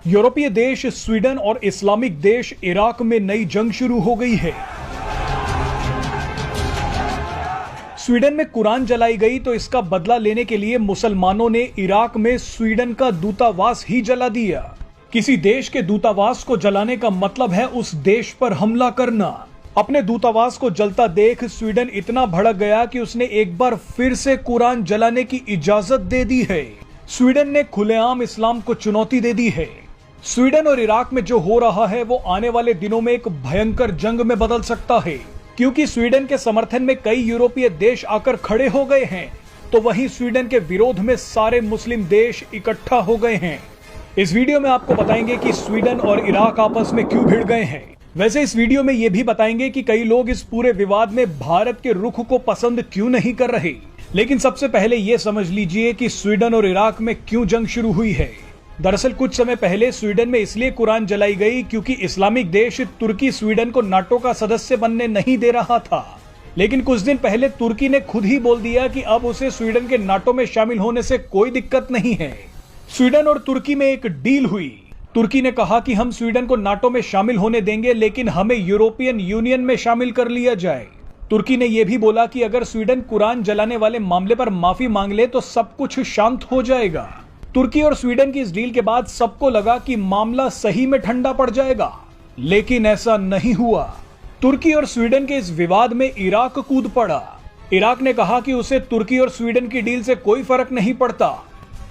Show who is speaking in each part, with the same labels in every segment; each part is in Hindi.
Speaker 1: यूरोपीय देश स्वीडन और इस्लामिक देश इराक में नई जंग शुरू हो गई है। स्वीडन में कुरान जलाई गई तो इसका बदला लेने के लिए मुसलमानों ने इराक में स्वीडन का दूतावास ही जला दिया। किसी देश के दूतावास को जलाने का मतलब है उस देश पर हमला करना। अपने दूतावास को जलता देख स्वीडन इतना भड़क गया कि उसने एक बार फिर से कुरान जलाने की इजाजत दे दी है। स्वीडन ने खुलेआम इस्लाम को चुनौती दे दी है। स्वीडन और इराक में जो हो रहा है वो आने वाले दिनों में एक भयंकर जंग में बदल सकता है, क्योंकि स्वीडन के समर्थन में कई यूरोपीय देश आकर खड़े हो गए हैं, तो वहीं स्वीडन के विरोध में सारे मुस्लिम देश इकट्ठा हो गए हैं। इस वीडियो में आपको बताएंगे कि स्वीडन और इराक आपस में क्यों भिड़ गए हैं। वैसे इस वीडियो में यह भी बताएंगे कि कई लोग इस पूरे विवाद में भारत के रुख को पसंद क्यों नहीं कर रहे। लेकिन सबसे पहले यह समझ लीजिए कि स्वीडन और इराक में क्यों जंग शुरू हुई है। दरअसल कुछ समय पहले स्वीडन में इसलिए कुरान जलाई गई क्योंकि इस्लामिक देश तुर्की स्वीडन को नाटो का सदस्य बनने नहीं दे रहा था। लेकिन कुछ दिन पहले तुर्की ने खुद ही बोल दिया कि अब उसे स्वीडन के नाटो में शामिल होने से कोई दिक्कत नहीं है। स्वीडन और तुर्की में एक डील हुई। तुर्की ने कहा कि हम स्वीडन को नाटो में शामिल होने देंगे, लेकिन हमें यूरोपियन यूनियन में शामिल कर लिया जाए। तुर्की ने यह भी बोला कि अगर स्वीडन कुरान जलाने वाले मामले पर माफी मांग ले तो सब कुछ शांत हो जाएगा। तुर्की और स्वीडन की इस डील के बाद सबको लगा कि मामला सही में ठंडा पड़ जाएगा, लेकिन ऐसा नहीं हुआ। तुर्की और स्वीडन के इस विवाद में इराक कूद पड़ा। इराक ने कहा कि उसे तुर्की और स्वीडन की डील से कोई फर्क नहीं पड़ता।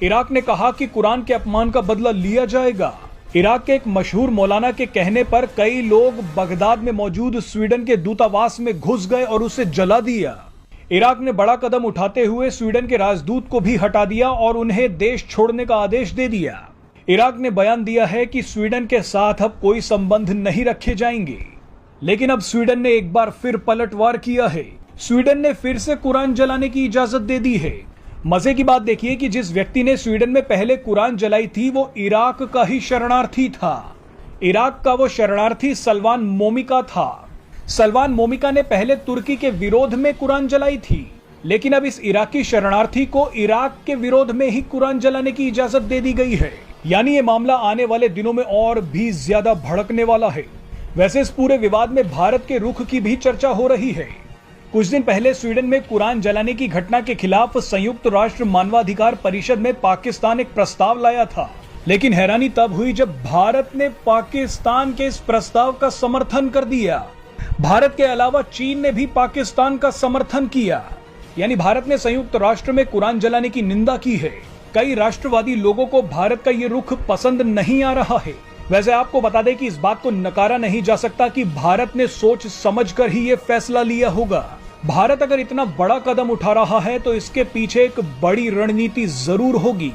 Speaker 1: इराक ने कहा कि कुरान के अपमान का बदला लिया जाएगा। इराक के एक मशहूर मौलाना के कहने पर कई लोग बगदाद में मौजूद स्वीडन के दूतावास में घुस गए और उसे जला दिया। इराक ने बड़ा कदम उठाते हुए स्वीडन के राजदूत को भी हटा दिया और उन्हें देश छोड़ने का आदेश दे दिया। इराक ने बयान दिया है कि स्वीडन के साथ अब कोई संबंध नहीं रखे जाएंगे। लेकिन अब स्वीडन ने एक बार फिर पलटवार किया है। स्वीडन ने फिर से कुरान जलाने की इजाजत दे दी है। मजे की बात देखिए कि जिस व्यक्ति ने स्वीडन में पहले कुरान जलाई थी वो इराक का ही शरणार्थी था। इराक का वो शरणार्थी सलमान मोमिका था। सलमान मोमिका ने पहले तुर्की के विरोध में कुरान जलाई थी, लेकिन अब इस इराकी शरणार्थी को इराक के विरोध में ही कुरान जलाने की इजाजत दे दी गई है। यानी ये मामला आने वाले दिनों में और भी ज्यादा भड़कने वाला है। वैसे इस पूरे विवाद में भारत के रुख की भी चर्चा हो रही है। कुछ दिन पहले स्वीडन में कुरान जलाने की घटना के खिलाफ संयुक्त राष्ट्र मानवाधिकार परिषद में पाकिस्तान एक प्रस्ताव लाया था, लेकिन हैरानी तब हुई जब भारत ने पाकिस्तान के इस प्रस्ताव का समर्थन कर दिया। भारत के अलावा चीन ने भी पाकिस्तान का समर्थन किया। यानी भारत ने संयुक्त राष्ट्र में कुरान जलाने की निंदा की है। कई राष्ट्रवादी लोगों को भारत का ये रुख पसंद नहीं आ रहा है। वैसे आपको बता दें कि इस बात को नकारा नहीं जा सकता कि भारत ने सोच समझकर ही ये फैसला लिया होगा। भारत अगर इतना बड़ा कदम उठा रहा है तो इसके पीछे एक बड़ी रणनीति जरूर होगी।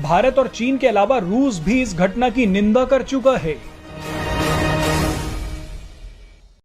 Speaker 1: भारत और चीन के अलावा रूस भी इस घटना की निंदा कर चुका है।